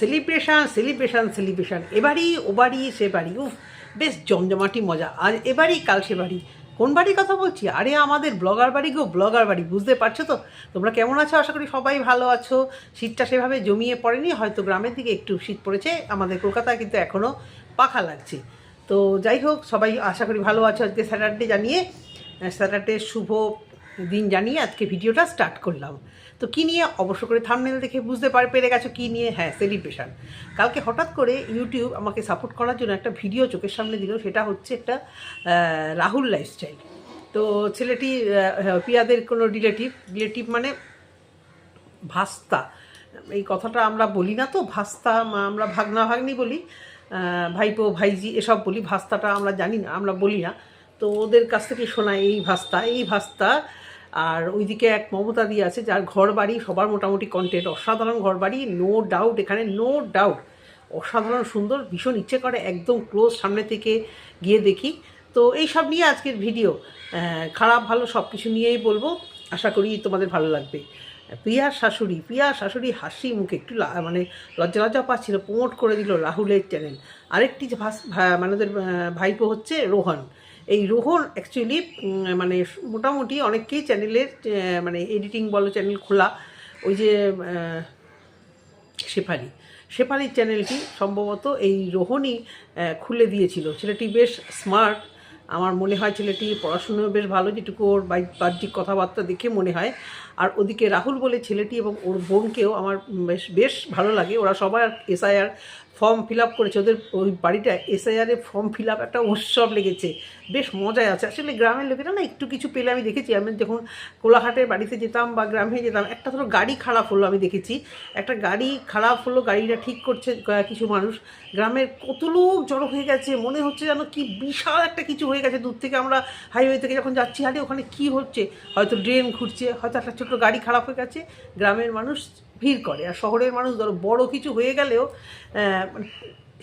Celebration celebration celebration, এবারই ও বাড়ি সে বাড়ি, উফ বেশ জমজমাটি মজা। আজ এবারই কাল সে বাড়ি। কোন বাড়ির কথা বলছি? আরে আমাদের ব্লগার বাড়ি গো, ব্লগার বাড়ি। বুঝতে পারছো তো? তোমরা কেমন আছো? আশা করি সবাই ভালো আছো। শীতটা সেভাবে জমিয়ে পড়েনি, হয়তো গ্রামের দিকে একটু শীত পড়েছে, আমাদের কলকাতায় কিন্তু এখনও পাখা লাগছে। তো যাই হোক, সবাই আশা করি ভালো আছো। আজকে স্যাটারডে জানিয়ে, স্যাটারডে শুভ দিন জানিয়ে আজকে ভিডিওটা স্টার্ট করলাম। তো কী নিয়ে? অবশ্য করে থাম্বনেল দেখে বুঝতে পেরে গেছো কী নিয়ে। হ্যাঁ, সেলিব্রেশন। কালকে হঠাৎ করে ইউটিউব আমাকে সাপোর্ট করার জন্য একটা ভিডিও চোখের সামনে দিল। সেটা হচ্ছে একটা রাহুল লাইফস্টাইল। তো ছেলেটি পিয়াদের কোনো রিলেটিভ মানে ভাস্তা, এই কথাটা আমরা বলি না তো, ভাস্তা আমরা ভাগনা ভাগ্নি বলি, ভাইপো ভাইজি এসব বলি, ভাস্তাটা আমরা জানি না, আমরা বলি না। তো ওদের কাছ থেকে শোনা এই ভাস্তা। আর ওইদিকে এক মমতা দিয়ে আছে, যার ঘর বাড়ি সবার মোটামুটি কন্টেন্ট, অসাধারণ ঘর বাড়ি, নো ডাউট, এখানে নো ডাউট, অসাধারণ সুন্দর, ভীষণ ইচ্ছে করে একদম ক্লোজ সামনে থেকে গিয়ে দেখি। তো এই সব নিয়ে আজকের ভিডিও, খারাপ ভালো সব কিছু নিয়েই বলবো, আশা করি তোমাদের ভালো লাগবে। প্রিয়ার শাশুড়ি হাসি মুখে একটু মানে লজ্জা পাচ্ছিল, প্রমোট করে দিল রাহুলের চ্যানেল। আরেকটি যে মানে ওদের ভাইপো হচ্ছে রোহন। এই রোহন অ্যাকচুয়ালি মানে মোটামুটি অনেককেই চ্যানেলের মানে এডিটিং বলো, চ্যানেল খোলা, ওই যে শেফালির চ্যানেলটি সম্ভবত এই রোহনই খুলে দিয়েছিল। ছেলেটি বেশ স্মার্ট, আমার মনে হয় ছেলেটি পড়াশুনোও বেশ ভালো, যেটুকু ওর বাহ্যিক কথাবার্তা দেখে মনে হয়। আর ওদিকে রাহুল বলে ছেলেটি এবং ওর বোনকেও আমার বেশ ভালো লাগে। ওরা সবাই এসআইআর ফর্ম ফিল আপ করেছে। ওদের ওই বাড়িটা এসআইআরে ফর্ম ফিল আপ একটা উৎসব লেগেছে, বেশ মজায় আছে। আসলে গ্রামের লোকেরা না একটু কিছু পেলে, আমি দেখেছি, আমি যখন কোলাঘাটের বাড়িতে যেতাম বা গ্রামে যেতাম, একটা ধরো গাড়ি খারাপ হলো, আমি দেখেছি একটা গাড়ি খারাপ হলো, গাড়িটা ঠিক করছে কিছু মানুষ, গ্রামের কত লোক জড়ো হয়ে গেছে, মনে হচ্ছে যেন কি বিশাল একটা কিছু হয়ে গেছে। দূর থেকে আমরা হাইওয়ে থেকে যখন যাচ্ছি, আরে ওখানে কি হচ্ছে, হয়তো ড্রেন ঘুরছে, হয়তো একটা ছোটো গাড়ি খারাপ হয়ে গেছে, গ্রামের মানুষ ভিড় করে। আর শহরের মানুষ ধরো বড় কিছু হয়ে গেলেও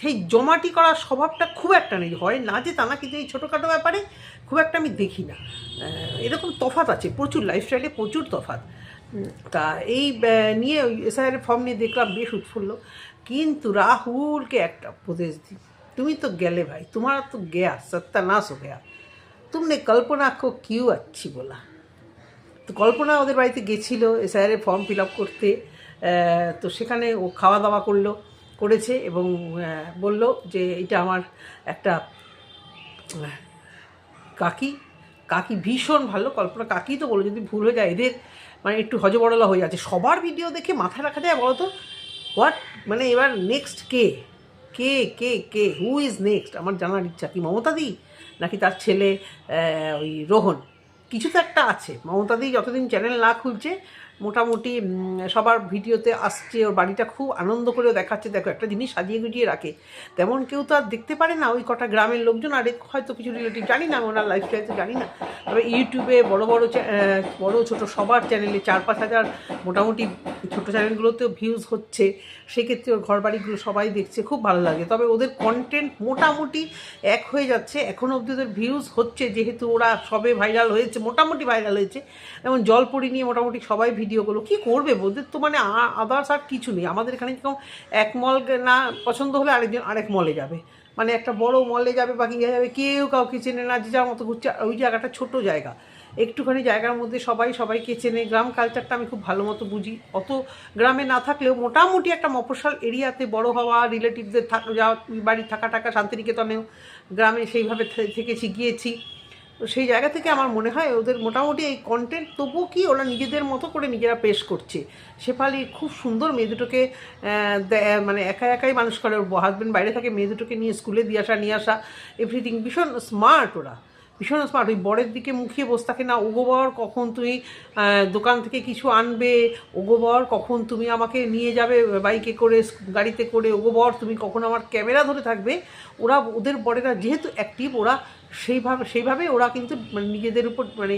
সেই জমাটি করার স্বভাবটা খুব একটা নেই, হয় না যে তা না, কিন্তু এই ছোটোখাটো ব্যাপারে খুব একটা আমি দেখি না। এরকম তফাৎ আছে প্রচুর, লাইফস্টাইলে প্রচুর তফাৎ। তা এই নিয়ে ওই এসআইআর ফর্ম নিয়ে দেখলাম বেশ উৎফুল্ল। কিন্তু রাহুলকে একটা উপদেশ দিই, তুমি তো গেলে ভাই, তোমার তো গয়া সত্যানাশ হো গয়া, তুমনে কল্পনা কো কিউ अच्छी बोला। তো কল্পনা ওদের বাড়িতে গেছিলো এসআইআর ফর্ম ফিল আপ করতে। তো সেখানে ও খাওয়া দাওয়া করেছে এবং বলল যে এটা আমার একটা কাকি ভীষণ ভালো। কল্পনা কাকি তো বলো, যদি ভুল হয়ে যায় এদের মানে একটু হজবড়লা হয়ে যাচ্ছে। সবার ভিডিও দেখে মাথায় রাখা যায় বলো তো? হোয়াট মানে এবার next K K K K who is next? আমার জানার ইচ্ছা। কি মমতাদি নাকি তার ছেলে ওই রোহন? কিছু তো একটা আছে। মমতাদি যতদিন চ্যানেল না খুলছে মোটামুটি সবার ভিডিওতে আসছে, ওর বাড়িটা খুব আনন্দ করেও দেখাচ্ছে, দেখো একটা জিনিস সাজিয়ে গুজিয়ে রাখে। তেমন কেউ তো আর দেখতে পারে না, ওই কটা গ্রামের লোকজন, আর হয়তো কিছু রিলেটিভ, জানি না, ওনার লাইফস্টাইল তো জানি না। তবে ইউটিউবে বড় ছোট সবার চ্যানেলে 4-5 হাজার মোটামুটি ছোটো চ্যানেলগুলোতেও ভিউজ হচ্ছে, সেক্ষেত্রে ওর ঘর বাড়িগুলো সবাই দেখছে, খুব ভালো লাগে। তবে ওদের কন্টেন্ট মোটামুটি এক হয়ে যাচ্ছে, এখনও অবধি ওদের ভিউজ হচ্ছে, যেহেতু ওরা সবে ভাইরাল হয়েছে, মোটামুটি ভাইরাল হয়েছে। যেমন জলপরি নিয়ে মোটামুটি সবাই ভিডিওগুলো কী করবে, ওদের তো মানে আদার্স আর কিছু নেই। আমাদের এখানে যেরকম এক মল না পছন্দ হলে আরেকজন আরেক মলে যাবে, মানে একটা বড় মলে যাবে বা কিনে যাবে, কেউ কাউকে চেনে না, যে যার মতো ঘুরছে। ওই জায়গাটা ছোট জায়গা, একটুখানি জায়গার মধ্যে সবাই সবাইকে চেনে। গ্রাম কালচারটা আমি খুব ভালো মতো বুঝি, অত গ্রামে না থাকলেও মোটামুটি একটা মফস্বল এরিয়াতে বড় হওয়া, রিলেটিভদের যাওয়া, বাড়ি থাকা শান্তিনিকেতনেও গ্রামে সেইভাবে থেকেছি, গিয়েছি। তো সেই জায়গা থেকে আমার মনে হয় ওদের মোটামুটি এই কন্টেন্ট, তবুও কি ওরা নিজেদের মতো করে নিজেরা পেশ করছে। শেফালি খুব সুন্দর মেয়ে দুটোকে মানে একাই মানুষ করে, ওর হাজব্যান্ড বাইরে থাকে, মেয়ে দুটোকে নিয়ে স্কুলে নিয়ে আসা এভরিথিং, ভীষণ স্মার্ট ওরা, ভীষণ স্মার্ট। ওই বরের দিকে মুখিয়ে বসে থাকে না, ওগো বর কখন তুমি দোকান থেকে কিছু আনবে, ওগো বর কখন তুমি আমাকে নিয়ে যাবে বাইকে করে, গাড়িতে করে, ওগো বর তুমি কখন আমার ক্যামেরা ধরে থাকবে। ওদের বরেরা যেহেতু অ্যাক্টিভ, ওরা সেইভাবে ওরা কিন্তু মানে নিজেদের উপর মানে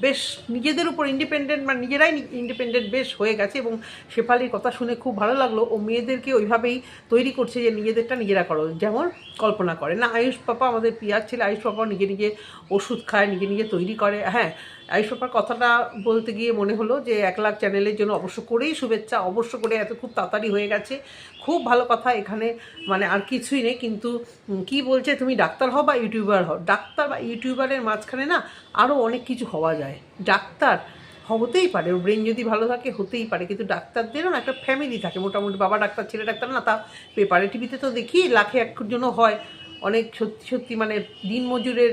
বেশ নিজেদের উপর ইন্ডিপেন্ডেন্ট, মানে নিজেরাই ইন্ডিপেন্ডেন্ট বেশ হয়ে গেছে। এবং শেফালির কথা শুনে খুব ভালো লাগলো, ও মেয়েদেরকে ওইভাবেই তৈরি করছে যে নিজেদেরটা নিজেরা করো, যেমন কল্পনা করে না। আয়ুষ পাপা, আমাদের পিয়ার ছেলে আয়ুষ পাপা নিজে ওষুধ খায়, নিজে তৈরি করে। হ্যাঁ, আয়ুষ পাপার কথাটা বলতে গিয়ে মনে হলো যে 1 লাখ চ্যানেলের জন্য অবশ্য করেই শুভেচ্ছা, অবশ্য করে, এত খুব তাড়াতাড়ি হয়ে গেছে, খুব ভালো কথা। এখানে মানে আর কিছুই নেই, কিন্তু কি বলছে তুমি ডাক্তার হও বা ইউটিউবার হও, ডাক্তার বা ইউটিউবারের মাঝখানে না আরও অনেক কিছু হওয়া যায়। ডাক্তার হতেই পারে, ওর ব্রেন যদি ভালো থাকে হতেই পারে, কিন্তু ডাক্তারদেরও না একটা ফ্যামিলি থাকে মোটামুটি, বাবা ডাক্তার ছেলে ডাক্তার না, তা পেপারে টিভিতে তো দেখি লাখে একজনও জন্য হয়। অনেক সত্যি সত্যি মানে দিনমজুরের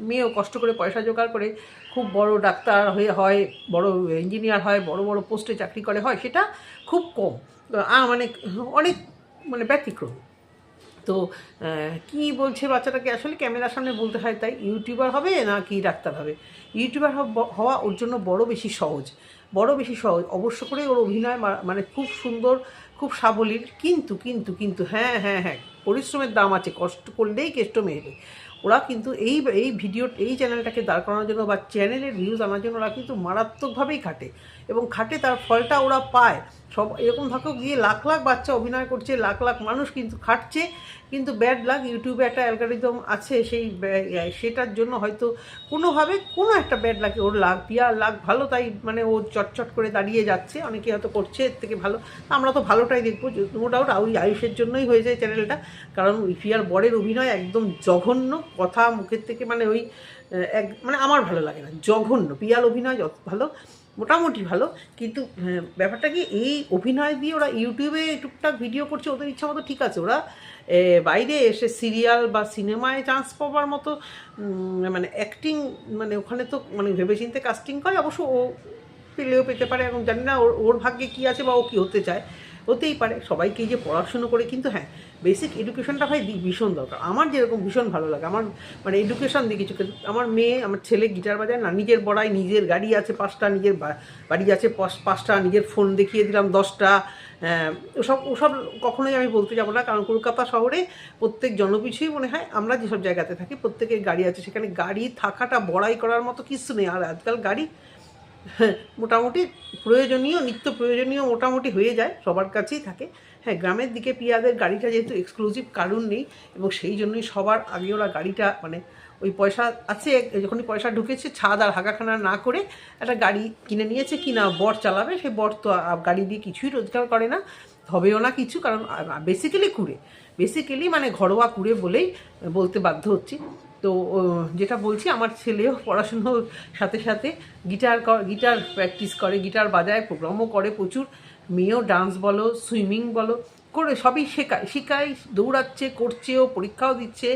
মেয়েও কষ্ট করে পয়সা জোগাড় করে খুব বড় ডাক্তার হয়ে হয়, বড় ইঞ্জিনিয়ার হয়, বড় বড় পোস্টে চাকরি করে হয়, সেটা খুব কম, মানে অনেক মানে ব্যতিক্রম। তো কি বলছে বাচ্চাটাকে আসলে ক্যামেরার সামনে বলতে হয়, তাই ইউটিউবার হবে না কি ডাক্তার হবে। ইউটিউবার হওয়া ওর জন্য বড় বেশি সহজ, বড় বেশি সহজ। অবশ্য করে ওর অভিনয় মানে খুব সুন্দর, খুব সাবলীল, কিন্তু কিন্তু কিন্তু হ্যাঁ হ্যাঁ হ্যাঁ পরিশ্রমের দাম আছে, কষ্ট করলেই কেষ্ট মেলে। ওরা কিন্তু এই এই চ্যানেলটাকে দাঁড় করানোর জন্য বা চ্যানেলের ভিউজ আনার জন্য ওরা কিন্তু মারাত্মকভাবেই খাটে, এবং খাটে, তার ফলটা ওরা পায়। সব এরকম থাকো গিয়ে লাখ লাখ বাচ্চা অভিনয় করছে, লাখ লাখ মানুষ কিন্তু খাটছে, কিন্তু ব্যাড লাক ইউটিউবে একটা অ্যালগরিদম আছে, সেটার জন্য হয়তো কোনোভাবে কোনো একটা ব্যাড লাগে ওর লাখ, পিয়ার লাখ ভালো, তাই মানে ও চটচট করে দাঁড়িয়ে যাচ্ছে, অনেকে হয়তো করছে এর থেকে ভালো। আমরা তো ভালোটাই দেখবো, নো ডাউট ওই আয়ুষের জন্যই হয়ে যায় চ্যানেলটা, কারণ পিয়ার বরের অভিনয় একদম জঘন্য, কথা মুখের থেকে মানে ওই মানে আমার ভালো লাগে না, জঘন্য। পিয়ার অভিনয় যত ভালো, মোটামুটি ভালো, কিন্তু ব্যাপারটা কি এই অভিনয় দিয়ে ওরা ইউটিউবে টুকটাক ভিডিও করছে ওদের ইচ্ছা মতো, ঠিক আছে। ওরা বাইরে এসে সিরিয়াল বা সিনেমায় চান্স পাওয়ার মতো মানে অ্যাক্টিং, মানে ওখানে তো মানে ভেবেচিন্তে কাস্টিং করে, অবশ্য ও পেলেও পেতে পারে, এবং জানি না ওর ভাগ্যে কী আছে বা ও কী হতে চায়, হতেই পারে। সবাইকেই যে পড়াশুনো করে, কিন্তু হ্যাঁ বেসিক এডুকেশনটা ভাই ভীষণ দরকার। আমার যেরকম ভীষণ ভালো লাগে, আমার মানে এডুকেশন দিয়ে কিছু, আমার মেয়ে, আমার ছেলে গিটার বাজায় না, নিজের বড়াই, নিজের গাড়ি আছে 5টা, নিজের বাড়ি আছে 5টা, নিজের ফোন দেখিয়ে দিলাম 10টা, ওসব কখনোই আমি বলতে যাবো না, কারণ কলকাতা শহরে প্রত্যেক জনপিছুই মনে হয়, আমরা যেসব জায়গাতে থাকি প্রত্যেকের গাড়ি আছে, সেখানে গাড়ি থাকাটা বড়াই করার মতো কিছু নেই। আর আজকাল গাড়ি মোটামুটি প্রয়োজনীয়, নিত্য প্রয়োজনীয় মোটামুটি হয়ে যায়, সবার কাছেই থাকে। হ্যাঁ, গ্রামের দিকে পিয়াদের গাড়িটা যেহেতু এক্সক্লুসিভ কারণ নেই, এবং সেই জন্যই সবার আগে ওরা গাড়িটা মানে ওই পয়সা আছে, যখনই পয়সা ঢুকেছে ছাদ আর হাগাখানা না করে একটা গাড়ি কিনে নিয়েছে, কিনা বর চালাবে, সেই বর তো গাড়ি দিয়ে কিছুই রোজগার করে না, হবেও না কিছু, কারণ বেসিক্যালি মানে ঘরোয়া কুড়ে বলেই বলতে বাধ্য হচ্ছি। তো যেটা বলছি, আমার ছেলেও পড়াশুনোর সাথে সাথে গিটার প্র্যাকটিস করে, গিটার বাজায়, প্রোগ্রামও করে প্রচুর। মেয়েও ডান্স বলো, সুইমিং বলো করে সবই শেখায়, দৌড়াচ্ছে, করছেও, পরীক্ষাও দিচ্ছে,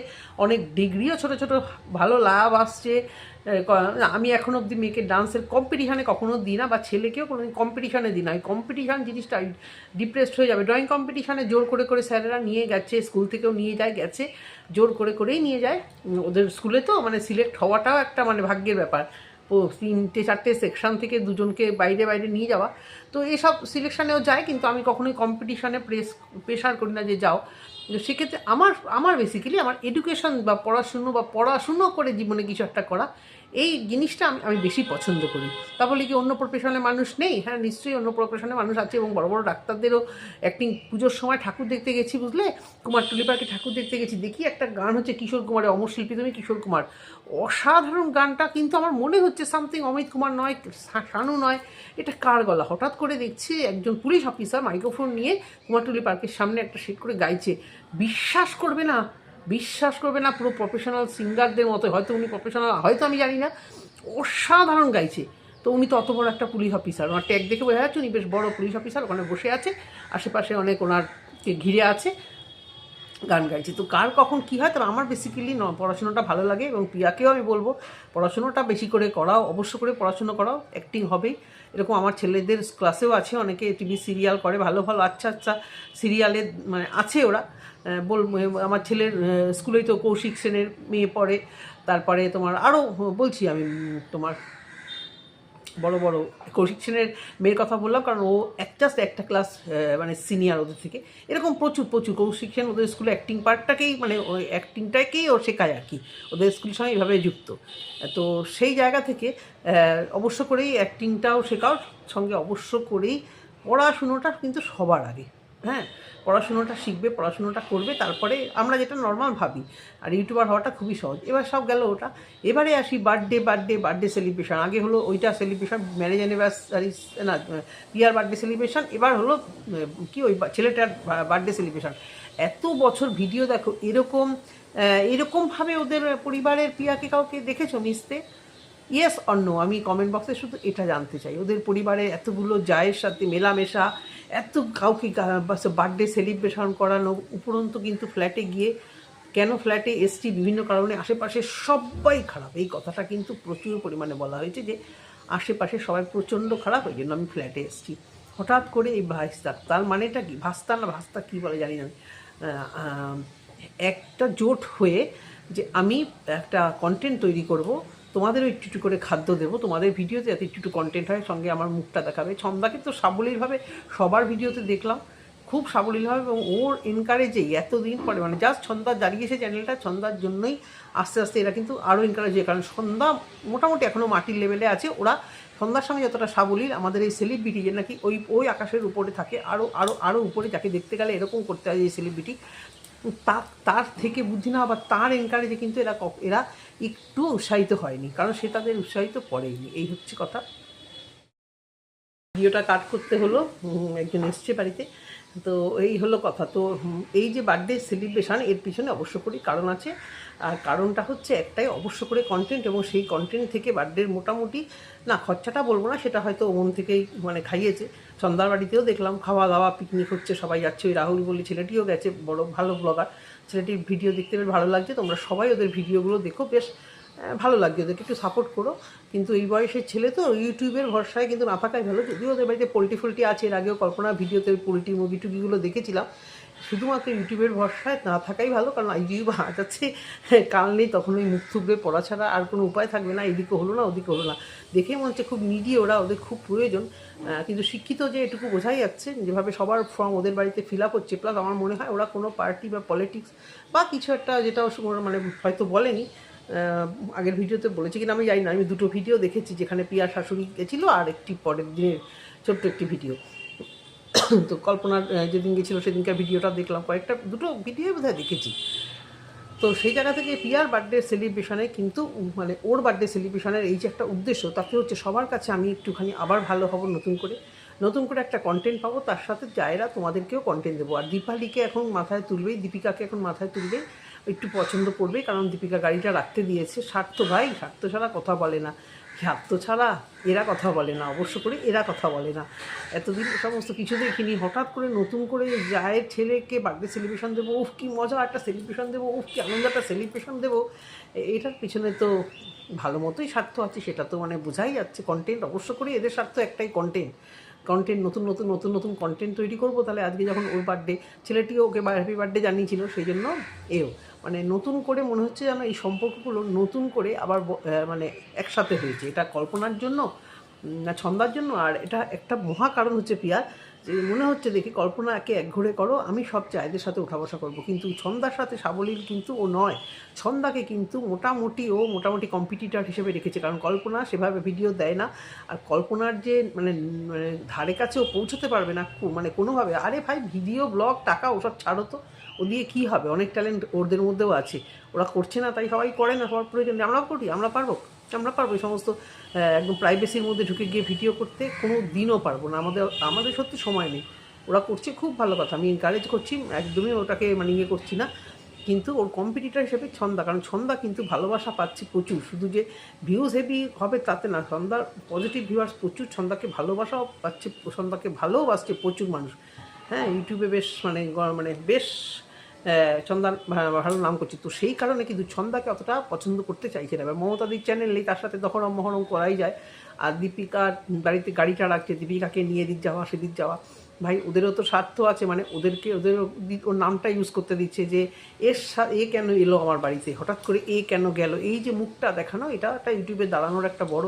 অনেক ডিগ্রিও ছোটো ছোটো ভালো লাভ আসছে। আমি এখনও অবধি মেয়েকে ডান্সের কম্পিটিশানে কখনো দিই না, বা ছেলেকেও কোনো কম্পিটিশানে দিই না। ওই কম্পিটিশান জিনিসটা ডিপ্রেসড হয়ে যাবে। ড্রয়িং কম্পিটিশানে জোর করে স্যারেরা নিয়ে গেছে, স্কুল থেকেও নিয়ে গেছে, জোর করেই নিয়ে যায়। ওদের স্কুলে তো মানে সিলেক্ট হওয়াটাও একটা মানে ভাগ্যের ব্যাপার, 3-4টে সেকশান থেকে 2জনকে বাইরে নিয়ে যাওয়া, তো এসব সিলেকশানেও যায়, কিন্তু আমি কখনোই কম্পিটিশানে প্রেশার করি না যে যাও। সেক্ষেত্রে আমার বেসিক্যালি আমার এডুকেশন বা পড়াশুনো করে জীবনে কিছু একটা করা, এই জিনিসটা আমি বেশি পছন্দ করি। তা বলে কি অন্য প্রফেশনের মানুষ নেই? হ্যাঁ, নিশ্চয়ই অন্য প্রফেশনের মানুষ আছে, এবং বড় বড় ডাক্তারদেরও অ্যাক্টিং। পুজোর সময় ঠাকুর দেখতে গেছি, বুঝলে, কুমারটুলি পার্কে ঠাকুর দেখতে গেছি, দেখি একটা গান হচ্ছে কিশোর কুমারের, অমর শিল্পী তুমি কিশোর কুমার, অসাধারণ গানটা, কিন্তু আমার মনে হচ্ছে সামথিং অমিত কুমার নয়, শানু নয়, এটা কার গলা। হঠাৎ করে দেখছি একজন পুলিশ অফিসার মাইক্রোফোন নিয়ে কুমারটুলি পার্কের সামনে একটা সেট করে গাইছে। বিশ্বাস করবে না, পুরো প্রফেশনাল সিঙ্গারদের মতো, হয়তো উনি প্রফেশনাল, হয়তো আমি জানি না, অসাধারণ গাইছে। তো উনি তো অত বড় একটা পুলিশ অফিসার, ওনার ট্যাগ দেখে বোঝা যাচ্ছে উনি বেশ বড় পুলিশ অফিসার, ওখানে বসে আছে, আশেপাশে অনেক ওনারকে ঘিরে আছে, গান গাইছে। তো কার কখন কী হয়, তবে আমার বেসিক্যালি পড়াশুনোটা ভালো লাগে, এবং প্রিয়াকেও আমি বলবো পড়াশুনোটা বেশি করে করাও, অবশ্য করে পড়াশুনো করাও, অ্যাক্টিং হবেই। এরকম আমার ছেলেদের ক্লাসেও আছে অনেকে টিভি সিরিয়াল করে, ভালো আচ্ছা সিরিয়ালে মানে আছে ওরা। আমার ছেলের স্কুলেই তো কৌশিক সেনের মেয়ে পড়ে, তারপরে তোমার আরও বলছি আমি, তোমার বড় কৌশিক সেনের মেয়ের কথা বললাম, কারণ ও জাস্ট একটা ক্লাস মানে সিনিয়র ওদের থেকে। এরকম প্রচুর কৌশিক সেন ওদের স্কুলে অ্যাক্টিং পার্টটাকেই মানে ওই অ্যাক্টিংটাকেই ও শেখায় আর কি, ওদের স্কুলের সঙ্গে এইভাবে যুক্ত। তো সেই জায়গা থেকে অবশ্য করেই অ্যাক্টিংটাও শেখাও, সঙ্গে অবশ্য করেই পড়াশুনোটা কিন্তু সবার আগে। হ্যাঁ, পড়াশুনোটা শিখবে, পড়াশুনোটা করবে, তারপরে আমরা যেটা নর্মাল ভাবি। আর ইউটিউবার হওয়াটা খুবই সহজ। এবার সব গেল ওটা। এবারে আসি বার্থডে সেলিব্রেশন। আগে হলো ওইটা সেলিব্রেশন, ম্যারেজ অ্যানিভার্সারি, না পিয়ার বার্থডে সেলিব্রেশন। এবার হলো কি ওই ছেলেটার বার্থডে সেলিব্রেশন। এত বছর ভিডিও দেখো, এরকমভাবে ওদের পরিবারের পিয়াকে কাউকে দেখেছো মিশতে? ইয়েস অর নো, আমি কমেন্ট বক্সে শুধু এটা জানতে চাই। ওদের পরিবারে এতগুলো জায়ের সাথে মেলামেশা, এত কাউকে বার্থডে সেলিব্রেশন করানো, উপরন্তু কিন্তু ফ্ল্যাটে গিয়ে, কেন ফ্ল্যাটে এসছি বিভিন্ন কারণে, আশেপাশে সবাই খারাপ। এই কথাটা কিন্তু প্রচুর পরিমাণে বলা হয়েছে যে আশেপাশে সবাই প্রচণ্ড খারাপ, ওই জন্য আমি ফ্ল্যাটে এসেছি। হঠাৎ করে এই ভাস্তা, তার মানেটা কি, ভাস্তা না ভাস্তা কী বলে জানি না, একটা জোট হয়ে যে আমি একটা কন্টেন্ট তৈরি করব, তোমাদেরও একটু একটু করে খাদ্য দেবো, তোমাদের ভিডিওতে যাতে একটু একটু কন্টেন্ট হয়, সঙ্গে আমার মুখটা দেখাবে। ছন্দাকে তো সাবলীলভাবে সবার ভিডিওতে দেখলাম, খুব সাবলীলভাবে, এবং ওর এনকারেজেই এতদিন পরে, মানে জাস্ট ছন্দা দাঁড়িয়েছে চ্যানেলটা, ছন্দার জন্যই আস্তে আস্তে এরা কিন্তু আরও এনকারেজ হয়। কারণ ছন্দা মোটামুটি এখনও মাটির লেভেলে আছে। ওরা ছন্দার সঙ্গে যতটা সাবলীল, আমাদের এই সেলিব্রিটি যে নাকি ওই আকাশের উপরে থাকে, আরও উপরে, যাকে দেখতে গেলে এরকম করতে হয় এই সেলিব্রিটি, তার থেকে বুদ্ধি না, আবার তার এনকারেজে কিন্তু এরা একটু উৎসাহিত হয়নি, কারণ সে তাদের উৎসাহিত করেনি। এই হচ্ছে কথা। ভিডিওটা কাট করতে হলো, একজন এসছে বাড়িতে, তো এই হলো কথা। তো এই যে বার্থডে সেলিব্রেশান, এর পিছনে অবশ্য করে কারণ আছে। আর কারণটা হচ্ছে একটাই, অবশ্য করে কন্টেন্ট, এবং সেই কন্টেন্ট থেকে বার্থডের মোটামুটি, না খরচাটা বলবো না, সেটা হয়তো মন থেকেই মানে খাইয়েছে। সন্ধ্যার বাড়িতেও দেখলাম খাওয়া দাওয়া, পিকনিক হচ্ছে, সবাই যাচ্ছে। ওই রাহুল বলে ছেলেটিও গেছে, বড় ভালো ব্লগার, ছেলেটির ভিডিও দেখতে বেশ ভালো লাগছে। তোমরা সবাই ওদের ভিডিওগুলো দেখো, বেশ ভালো লাগছে, ওদেরকে একটু সাপোর্ট করো। কিন্তু এই বয়সের ছেলে তো ইউটিউবের ভরসায় কিন্তু না থাকাই ভালো। যদিও ওদের বাড়িতে পোলট্রি ফোলট্রি আছে, এর আগেও কল্পনা ভিডিওতে পোলট্রি মুভি টুভিগুলো দেখেছিলাম। শুধুমাত্র ইউটিউবের ভরসায় না থাকাই ভালো, কারণ ইউটিউব যাচ্ছে কাল নেই, তখন ওই মুখ থুবড়ে পড়া ছাড়া আর কোনো উপায় থাকবে না। এদিকে হলো না, ওদিকে হলো না, দেখে মনে হচ্ছে খুব নিডি ওরা, ওদের খুব প্রয়োজন। কিন্তু শিক্ষিত যে এটুকু বোঝাই যাচ্ছে, যেভাবে সবার ফর্ম ওদের বাড়িতে ফিল আপ হচ্ছে। প্লাস আমার মনে হয় ওরা কোনো পার্টি বা পলিটিক্স বা কিছু একটা, যেটা মানে হয়তো বলেনি, আগের ভিডিওতে বলেছি কিনা আমি জানি না। আমি দুটো ভিডিও দেখেছি, যেখানে পিয়া শাশুড়ি গেছিলো, আর একটি পরের দিনের ছোট্ট একটি ভিডিও। তো কল্পনার যেদিন গেছিলো সেদিনকার ভিডিওটা দেখলাম, দুটো ভিডিও বোধহয় দেখেছি। তো সেই জায়গা থেকে পিয়ার বার্থডে সেলিব্রেশনে কিন্তু, মানে ওর বার্থডে সেলিব্রেশনের এই যে একটা উদ্দেশ্য, তাতে হচ্ছে সবার কাছে আমি একটুখানি আবার ভালো হব, নতুন করে একটা কন্টেন্ট পাবো, তার সাথে জায়রা তোমাদেরকেও কন্টেন্ট দেবো। আর দীপালিকে এখন মাথায় তুলবেই, দীপিকাকে এখন মাথায় তুলবেই, একটু পছন্দ করবেই, কারণ দীপিকা গাড়িটা রাখতে দিয়েছে। স্বার্থ ভাই, স্বার্থ ছাড়া কথা বলে না, স্বার্থ ছাড়া এরা কথা বলে না, অবশ্য করে এরা কথা বলে না। এতদিন সমস্ত কিছু দেখিনি, হঠাৎ করে নতুন করে জায়ের ছেলেকে বার্থডে সেলিব্রেশন দেবো, উফ কী মজা একটা সেলিব্রেশন দেবো, উফ কী আনন্দ একটা সেলিব্রেশন দেবো। এটার পিছনে তো ভালো মতোই স্বার্থ আছে, সেটা তো মানে বোঝাই যাচ্ছে। কন্টেন্ট, অবশ্য করে এদের স্বার্থ একটাই, কন্টেন্ট। নতুন কন্টেন্ট তৈরি করবো। তাহলে আজকে যখন ওর বার্থডে, ছেলেটিও ওকে হ্যাপি বার্থডে জানিয়েছিল, সেই জন্য মানে নতুন করে মনে হচ্ছে যেন এই সম্পর্কগুলো নতুন করে আবার মানে একসাথে হয়েছে। এটা কল্পনার জন্য না ছন্দার জন্য। আর এটা একটা মহা কারণ হচ্ছে পিয়ার, যে মনে হচ্ছে দেখি কল্পনাকে একঘরে করো, আমি সব চাইদের সাথে উঠা বসা করবো, কিন্তু ছন্দার সাথে সাবলীল কিন্তু ও নয়। ছন্দাকে কিন্তু মোটামুটি কম্পিটিটর হিসেবে রেখেছে, কারণ কল্পনা সেভাবে ভিডিও দেয় না। আর কল্পনার যে মানে ধারে কাছেও পৌঁছতে পারবে না মানে কোনোভাবে। আরে ভাই, ভিডিও ব্লগ টাকা ওসব ছাড়ো তো, ও দিয়ে কী হবে? অনেক ট্যালেন্ট ওদের মধ্যেও আছে, ওরা করছে না তাই সবাই করে না, সবার প্রয়োজন নেই। আমরাও করি, আমরা পারবো এই সমস্ত একদম প্রাইভেসির মধ্যে ঢুকে গিয়ে ভিডিও করতে, কোনো দিনও পারবো না। আমাদের সত্যি সময় নেই। ওরা করছে, খুব ভালো কথা, আমি এনকারেজ করছি, একদমই ওটাকে মানে ইয়ে করছি না। কিন্তু ওর কম্পিটিটার হিসেবে ছন্দা, কারণ ছন্দা কিন্তু ভালোবাসা পাচ্ছে প্রচুর, শুধু যে ভিউজ হেভি হবে তাতে না, ছন্দার পজিটিভ ভিউয়ার্স প্রচুর, ছন্দাকে ভালোবাসাও পাচ্ছে, ছন্দাকে ভালোবাসছে প্রচুর মানুষ। হ্যাঁ, ইউটিউবে বেশ মানে বেশ ছন্দার ভালো নাম করছে। তো সেই কারণে কিন্তু ছন্দাকে অতটা পছন্দ করতে চাইছে না। এবার মমতাদির চ্যানেল নেই, তার সাথে দহরম মহরম করাই যায়। আর দীপিকার বাড়িতে গাড়িটা রাখছে, দীপিকাকে নিয়ে এদিক যাওয়া সেদিক যাওয়া, ভাই ওদেরও তো স্বার্থ আছে, মানে ওর নামটা ইউজ করতে দিচ্ছে, যে এ কেন এলো আমার বাড়িতে, হঠাৎ করে এ কেন গেল, এই যে মুখটা দেখানো, এটা একটা ইউটিউবে দাঁড়ানোর একটা বড়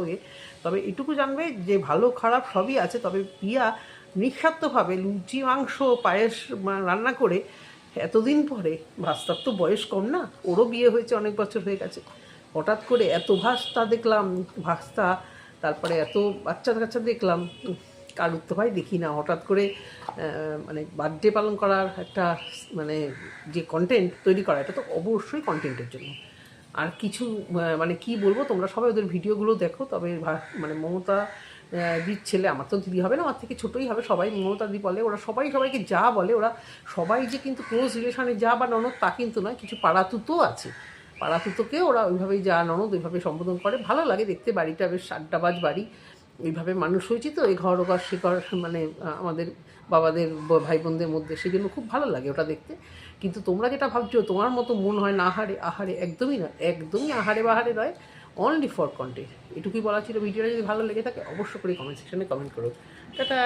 তবে এটুকু জানবে যে ভালো খারাপ সবই আছে। তবে পিয়া নিঃস্বার্থভাবে লুচি মাংস পায়েস রান্না করে এতদিন পরে, ভাস্তার তো বয়স কম না, ওরও বিয়ে হয়েছে, অনেক বছর হয়ে গেছে, হঠাৎ করে এত ভাস্তা দেখলাম, তারপরে এত বাচ্চা কাচ্চা দেখলাম, কারুর তো ভাই দেখি না, হঠাৎ করে মানে বার্থডে পালন করার একটা মানে যে কন্টেন্ট তৈরি করা, এটা তো অবশ্যই কন্টেন্টের জন্য। আর কিছু মানে কি বলবো, তোমরা সবাই ওদের ভিডিওগুলো দেখো। তবে মানে মমতা দির ছেলে, আমার তো দিদি হবে না, আমার থেকে ছোটোই হবে, সবাই মমতা দি বলে, ওরা সবাই সবাইকে যা বলে, ওরা সবাই যে কিন্তু ক্লোজ রিলেশনে যা বা ননদ তা কিন্তু নয়, কিছু পাড়াতুতো আছে, পাড়াতুতোকে ওরা ওইভাবেই যা ননদ ওইভাবে সম্বোধন করে। ভালো লাগে দেখতে, বাড়িটা বেশ আড্ডাবাজ বাড়ি, ওইভাবে মানুষ হয়েছি তো, এই ঘর ওঘর সে ঘর, মানে আমাদের বাবাদের ভাই বোনদের মধ্যে, সেই জন্য খুব ভালো লাগে ওটা দেখতে। কিন্তু তোমরা যেটা ভাবছো, তোমার মতো মন হয় না আহারে আহারে, একদমই নয়, একদমই আহারে বাহারে নয়, অনলি ফর কন্টেন্ট। এটুকুই বলা ছিল। ভিডিওটা যদি ভালো লেগে থাকে অবশ্যই করে কমেন্ট সেকশনে কমেন্ট করো। টাটা।